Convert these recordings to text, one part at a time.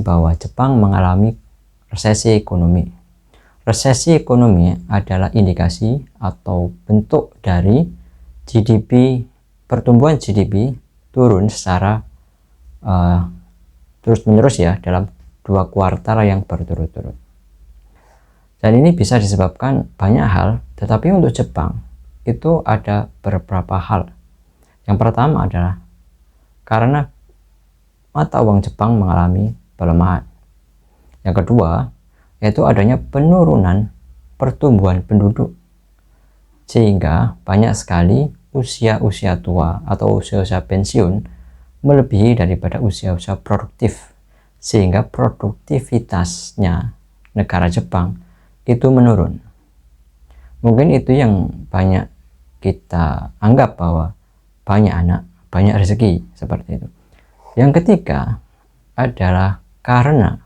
bahwa Jepang mengalami resesi ekonomi. Resesi ekonomi adalah indikasi atau bentuk dari GDP, pertumbuhan GDP turun secara terus-menerus ya dalam 2 kuartal yang berturut-turut. Dan ini bisa disebabkan banyak hal, tetapi untuk Jepang itu ada beberapa hal. Yang pertama adalah karena mata uang Jepang mengalami pelemahan. Yang kedua, yaitu adanya penurunan pertumbuhan penduduk, sehingga banyak sekali usia-usia tua atau usia-usia pensiun melebihi daripada usia-usia produktif, sehingga produktivitasnya negara Jepang itu menurun. Mungkin itu yang banyak kita anggap bahwa banyak anak, banyak rezeki, seperti itu. Yang ketiga adalah karena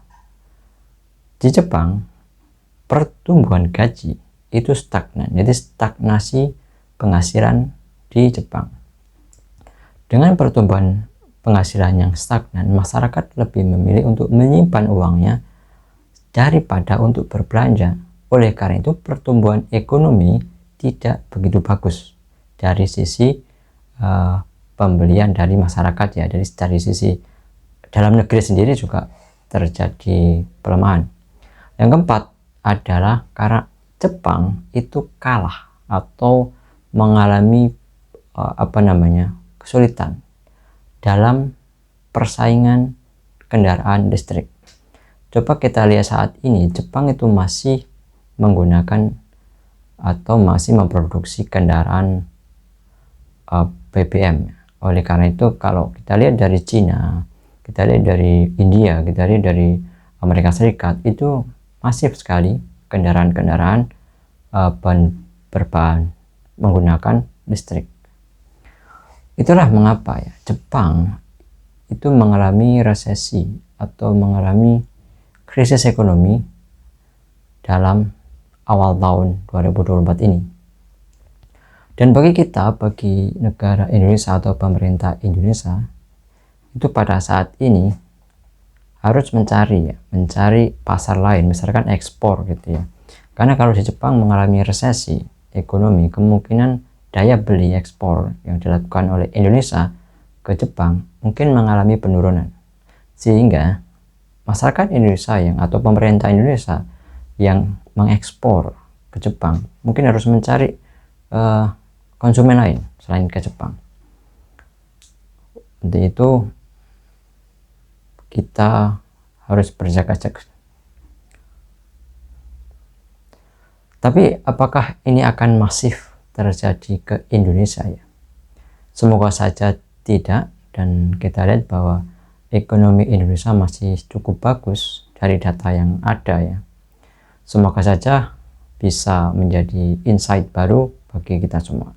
di Jepang pertumbuhan gaji itu stagnan, jadi stagnasi penghasilan di Jepang. Dengan pertumbuhan penghasilan yang stagnan, masyarakat lebih memilih untuk menyimpan uangnya daripada untuk berbelanja. Oleh karena itu pertumbuhan ekonomi tidak begitu bagus dari sisi pembelian dari masyarakat ya, dari sisi dalam negeri sendiri juga terjadi pelemahan. Yang keempat adalah karena Jepang itu kalah atau mengalami kesulitan dalam persaingan kendaraan listrik. Coba kita lihat saat ini Jepang itu masih menggunakan atau masih memproduksi kendaraan BBM. Oleh karena itu kalau kita lihat dari Cina, kita lihat dari India, kita lihat dari Amerika Serikat, itu masif sekali kendaraan-kendaraan berbahan menggunakan listrik. Itulah mengapa ya Jepang itu mengalami resesi atau mengalami krisis ekonomi dalam awal tahun 2024 ini. Dan bagi kita, bagi negara Indonesia atau pemerintah Indonesia, itu pada saat ini harus mencari pasar lain, misalkan ekspor gitu ya. Karena kalau di Jepang mengalami resesi ekonomi, kemungkinan daya beli ekspor yang dilakukan oleh Indonesia ke Jepang mungkin mengalami penurunan. Sehingga masyarakat Indonesia atau pemerintah Indonesia yang mengekspor ke Jepang mungkin harus mencari konsumen lain selain ke Jepang. Untuk itu kita harus berjaga-jaga. Tapi apakah ini akan masif terjadi ke Indonesia ya? Semoga saja tidak, dan kita lihat bahwa ekonomi Indonesia masih cukup bagus dari data yang ada ya. Semoga saja bisa menjadi insight baru bagi kita semua.